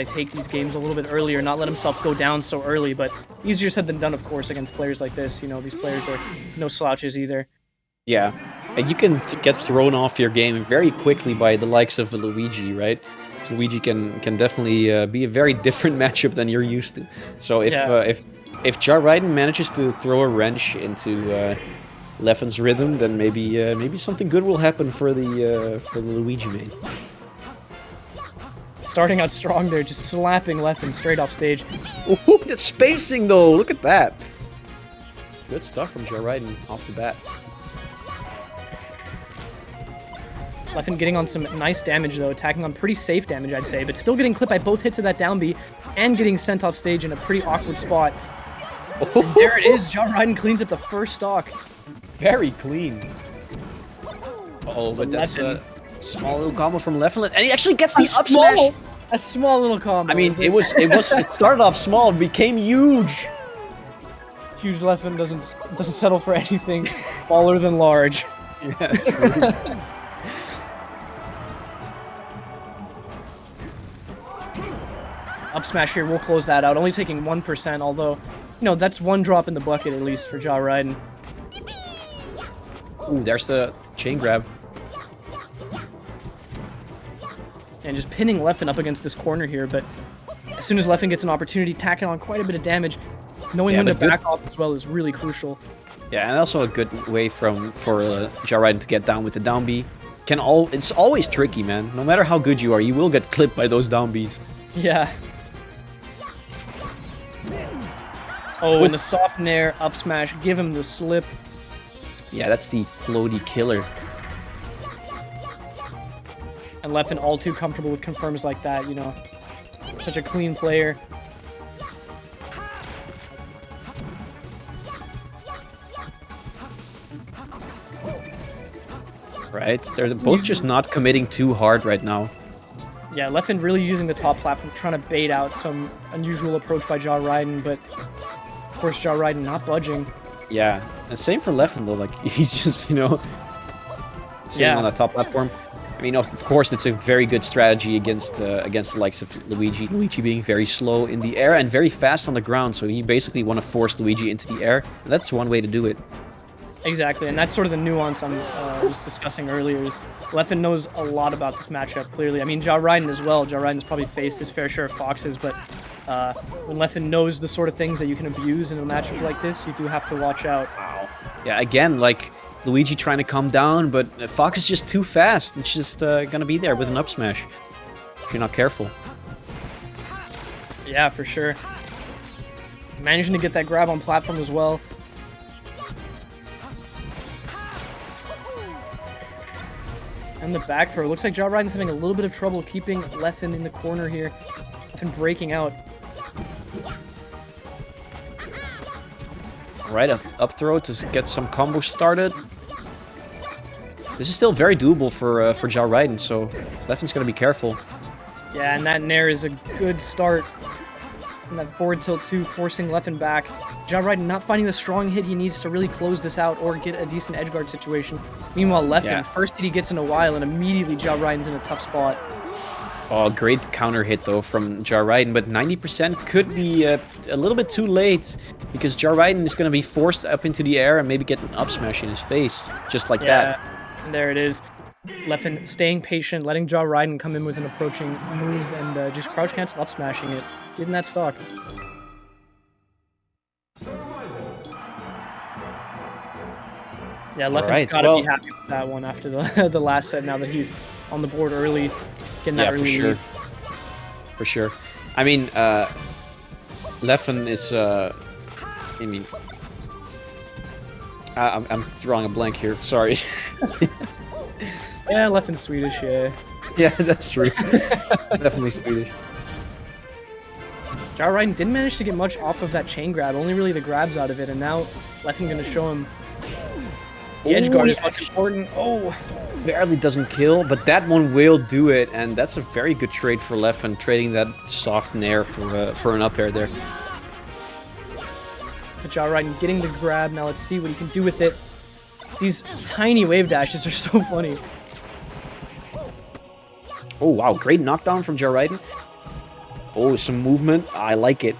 to take these games a little bit earlier, not let himself go down so early, but easier said than done, of course, against players like this. You know, these players are no slouches either. Yeah, and you can get thrown off your game very quickly by the likes of Luigi, right? So Luigi can definitely be a very different matchup than you're used to. So if Ridin manages to throw a wrench into Leffen's rhythm, then maybe something good will happen for the Luigi main. Starting out strong there, just slapping Leffen straight off stage. Ooh, that spacing though! Look at that. Good stuff from Ridin off the bat. Leffen getting on some nice damage though, attacking on pretty safe damage, I'd say, but still getting clipped by both hits of that down B and getting sent off stage in a pretty awkward spot. And there it is, Ridin cleans up the first stock. Very clean. Oh, but that's a small little combo from Leffen, and he actually gets the up smash. A small little combo. I mean, it started off small, became huge. Huge Leffen doesn't settle for anything smaller than large. Yeah, true. Up smash here will close that out, only taking 1%, although, you know, that's one drop in the bucket at least for Ridin. Ooh, there's the chain grab. And just pinning Leffen up against this corner here, but as soon as Leffen gets an opportunity, tacking on quite a bit of damage, knowing when to back off as well is really crucial. Yeah, and also a good way for Ridin to get down with the down B. It's always tricky, man. No matter how good you are, you will get clipped by those down Bs. Yeah. Oh, and the soft nair up smash, give him the slip. Yeah, that's the floaty killer. And Leffen all too comfortable with confirms like that, you know. Such a clean player. Right, they're both just not committing too hard right now. Yeah, Leffen really using the top platform, trying to bait out some unusual approach by Ridin, but of course Ridin not budging. Yeah, and same for Leffen though, like he's just, you know, sitting on that top platform. I mean, of course, it's a very good strategy against the likes of Luigi. Luigi being very slow in the air and very fast on the ground, so you basically want to force Luigi into the air, and that's one way to do it. Exactly, and that's sort of the nuance I was discussing earlier, is Leffen knows a lot about this matchup, clearly. I mean, Ridin as well. Ridin's probably faced his fair share of foxes, but when Leffen knows the sort of things that you can abuse in a matchup like this, you do have to watch out. Wow. Yeah, again, like, Luigi trying to come down, but Fox is just too fast. It's just gonna be there with an up smash if you're not careful. Yeah, for sure. Managing to get that grab on platform as well. And the back throw. Looks like Ridin's having a little bit of trouble keeping Leffen in the corner here. Leffen breaking out. Right, up throw to get some combos started. This is still very doable for Ridin, so Leffen's gonna be careful. Yeah, and that nair is a good start. And that forward tilt too, forcing Leffen back. Ridin not finding the strong hit he needs to really close this out or get a decent edgeguard situation. Meanwhile, Leffen, first hit he gets in a while, and immediately Ridin's in a tough spot. Oh, great counter hit though from Ridin, but 90% could be a little bit too late, because Ridin is going to be forced up into the air and maybe get an up smash in his face, just like that. And there it is. Leffen staying patient, letting Ridin come in with an approaching move, and just crouch cancel up smashing it, getting that stock. Yeah, Leffen's got to be happy with that one after the last set, now that he's on the board early, getting that early lead. For sure. I mean, Leffen is, I mean, I'm drawing a blank here, sorry. Yeah, Leffen's Swedish, yeah. Yeah, that's true. Definitely Swedish. Ridin didn't manage to get much off of that chain grab, only really the grabs out of it, and now Leffen gonna show him the edge guard is what's important. Oh, barely doesn't kill, but that one will do it, and that's a very good trade for Leffen, trading that soft nair for an up air there. But Ridin getting the grab, now let's see what he can do with it. These tiny wave dashes are so funny. Oh wow, great knockdown from Ridin. Oh, some movement. I like it.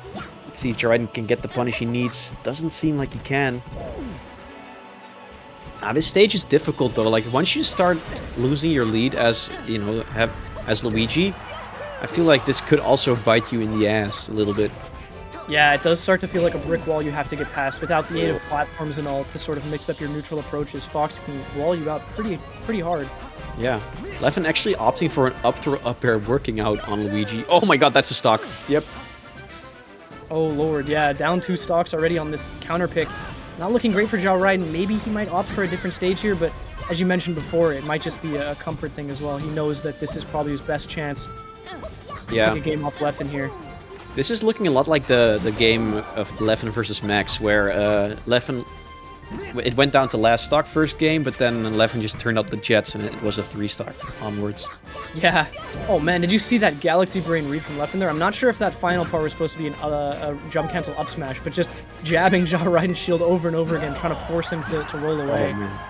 Let's see if Ridin can get the punish he needs. Doesn't seem like he can. Now, this stage is difficult, though. Like, once you start losing your lead as, you know, as Luigi, I feel like this could also bite you in the ass a little bit. Yeah, it does start to feel like a brick wall you have to get past. Without the aid of platforms and all to sort of mix up your neutral approaches, Fox can wall you out pretty hard. Yeah. Leffen actually opting for an up throw up air working out on Luigi. Oh my god, that's a stock. Yep. Oh lord, yeah, down 2 stocks already on this counter pick. Not looking great for Ridin. Maybe he might opt for a different stage here, but as you mentioned before, it might just be a comfort thing as well. He knows that this is probably his best chance to take a game off Leffen here. This is looking a lot like the game of Leffen versus Max, where Leffen... It went down to last stock first game, but then Leffen just turned up the jets and it was a 3-stock onwards. Yeah. Oh man, did you see that Galaxy Brain read from Leffen there? I'm not sure if that final part was supposed to be a jump cancel up smash, but just jabbing Ridin's shield over and over again, trying to force him to roll away. Oh,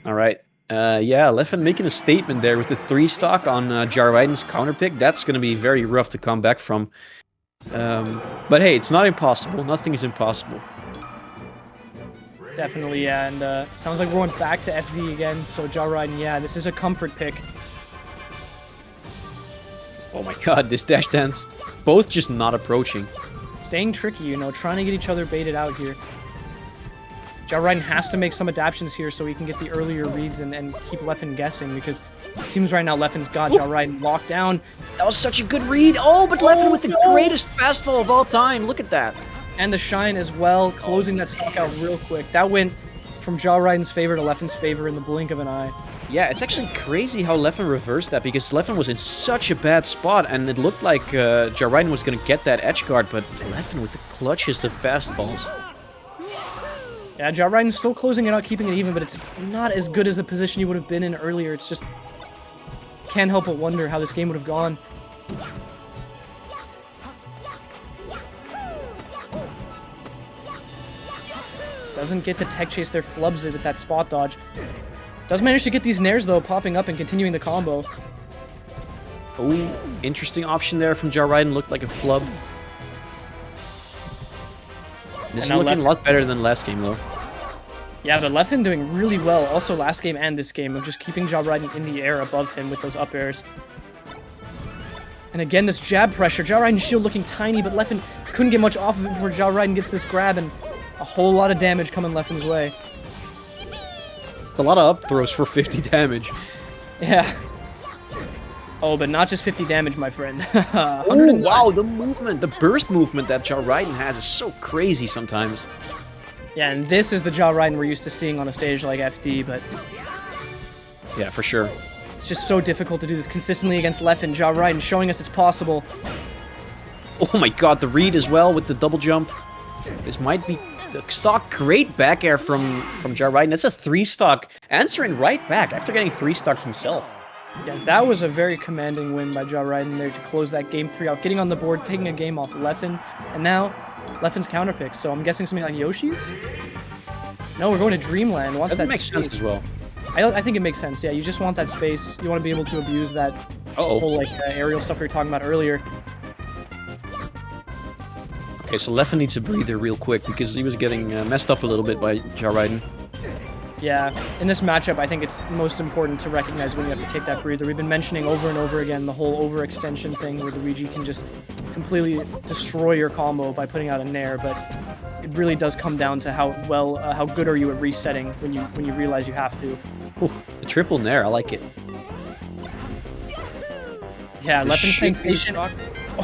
alright. Yeah, Leffen making a statement there with the 3-stock on Ridin's counter pick. That's going to be very rough to come back from. But hey, it's not impossible. Nothing is impossible. Definitely, yeah, and sounds like we're going back to FD again, so Ridin, yeah, this is a comfort pick. Oh my god, this dash dance. Both just not approaching. Staying tricky, you know, trying to get each other baited out here. Ridin has to make some adaptations here so he can get the earlier reads and keep Leffen guessing, because it seems right now Leffen's got Ridin locked down. That was such a good read. Oh, but Leffen with the greatest fastfall of all time. Look at that. And the shine as well, closing that stock out real quick. That went from Ridin's favor to Leffen's favor in the blink of an eye. Yeah, it's actually crazy how Leffen reversed that, because Leffen was in such a bad spot, and it looked like Ridin was going to get that edge guard, but Leffen with the clutches of fast falls. Yeah, Ridin's still closing it out, keeping it even, but it's not as good as the position he would have been in earlier. It's just... can't help but wonder how this game would have gone. Doesn't get the tech chase there, flubs it with that spot dodge. Does manage to get these nairs though, popping up and continuing the combo. Ooh, interesting option there from Ridin, looked like a flub. This is looking a lot better than last game though. Yeah, but Leffen doing really well, also last game and this game, of just keeping Ridin in the air above him with those up airs. And again, this jab pressure, Ridin's shield looking tiny, but Leffen couldn't get much off of it before Ridin gets this grab, and a whole lot of damage coming Leffen's way. It's a lot of up throws for 50 damage. Yeah. Oh, but not just 50 damage, my friend. Oh, wow, the movement, the burst movement that Ridin has is so crazy sometimes. Yeah, and this is the Ridin we're used to seeing on a stage like FD, but... yeah, for sure. It's just so difficult to do this consistently against Leffen. Ridin showing us it's possible. Oh my god, the read as well with the double jump. This might be the stock. Great back air from Ridin. That's a 3-stock, answering right back after getting 3-stocked himself. Yeah, that was a very commanding win by Ridin there to close that game 3 out, getting on the board, taking a game off Leffen, and now Leffen's counter pick. So I'm guessing something like Yoshi's? No, we're going to Dreamland. Wants that makes sense as well. I think it makes sense. Yeah, you just want that space. You want to be able to abuse that whole like aerial stuff we were talking about earlier. Okay, so Leffen needs a breather real quick because he was getting messed up a little bit by Ridin. Yeah, in this matchup, I think it's most important to recognize when you have to take that breather. We've been mentioning over and over again the whole overextension thing where Luigi can just completely destroy your combo by putting out a nair, but it really does come down to how good are you at resetting when you realize you have to. Ooh, a triple nair, I like it. Yeah, Leffen's staying patient.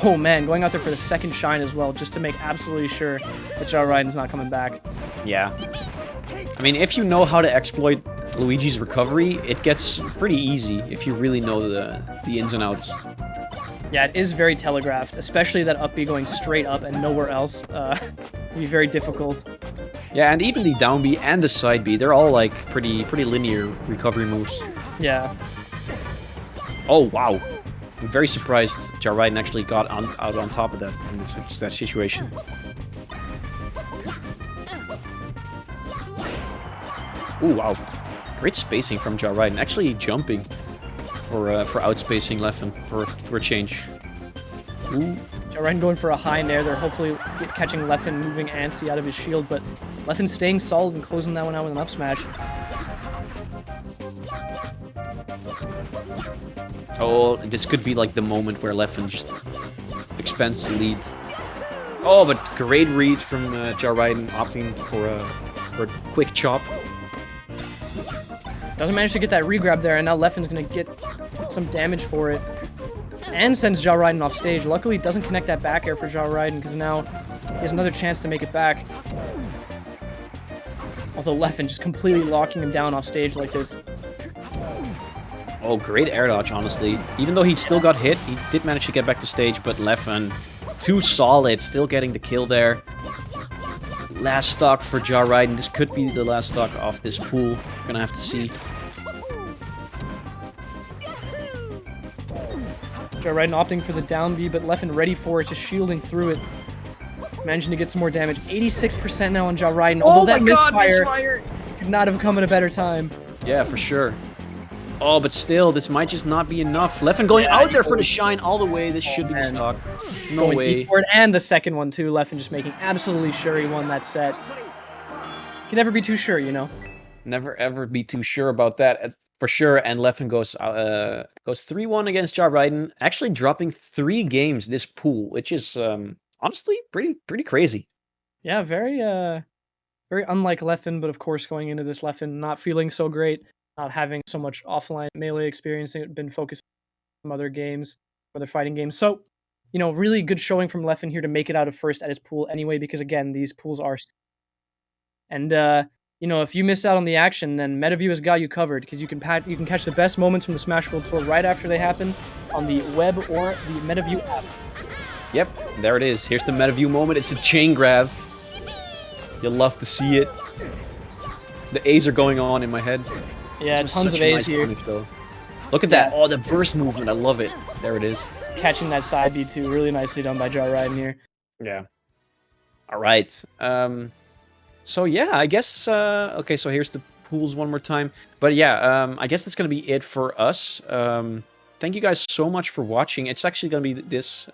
Oh man, going out there for the second shine as well, just to make absolutely sure that Ridin's not coming back. Yeah. I mean, if you know how to exploit Luigi's recovery, it gets pretty easy if you really know the ins and outs. Yeah, it is very telegraphed, especially that up B going straight up and nowhere else. It'd be very difficult. Yeah, and even the down B and the side B, they're all like pretty linear recovery moves. Yeah. Oh wow. I'm very surprised Ridin actually got out on top of that in that situation. Ooh, wow. Great spacing from Ridin. Actually jumping for outspacing Leffen for a change. Ooh. Ridin going for a high nair there, hopefully catching Leffen moving Antsy out of his shield, but Leffen staying solid and closing that one out with an up smash. Oh, this could be like the moment where Leffen just expands the lead. Oh, but great read from Ridin opting for a quick chop. Doesn't manage to get that regrab there, and now Leffen's gonna get some damage for it. And sends Ridin off stage. Luckily, doesn't connect that back air for Ridin, because now he has another chance to make it back. Although Leffen just completely locking him down off stage like this. Oh, great air dodge, honestly. Even though he still got hit, he did manage to get back to stage, but Leffen, too solid, still getting the kill there. Last stock for Ridin. This could be the last stock off this pool. Gonna have to see. Ridin opting for the down B, but Leffen ready for it, just shielding through it. Managing to get some more damage. 86% now on Ridin. Oh my god, misfire! Could not have come at a better time. Yeah, for sure. Oh, but still, this might just not be enough. Leffen going out there for the shine all the way. This should be the stock. No going way. Deep forward, and the second one too. Leffen just making absolutely sure he won that set. Can never be too sure, you know. Never ever be too sure about that, for sure. And Leffen goes 3-1 against Ridin, actually dropping 3 games this pool, which is honestly pretty crazy. Yeah, very unlike Leffen, but of course going into this Leffen not feeling so great. Not having so much offline melee experience, been focused on some other games, other fighting games. So, you know, really good showing from Leffen here to make it out of first at his pool anyway, because again, these pools are... And, you know, if you miss out on the action, then MetaView has got you covered, because you can catch the best moments from the Smash World Tour right after they happen on the web or the MetaView app. Yep, there it is. Here's the MetaView moment. It's a chain grab. You'll love to see it. The A's are going on in my head. Yeah, tons of A's here. Punish, though. Look at that. Oh, the burst movement. I love it. There it is. Catching that side B too. Really nicely done by Ridin here. Yeah. All right. So, yeah, I guess... okay, so here's the pools one more time. But, yeah, I guess that's going to be it for us. Thank you guys so much for watching. It's actually going to be this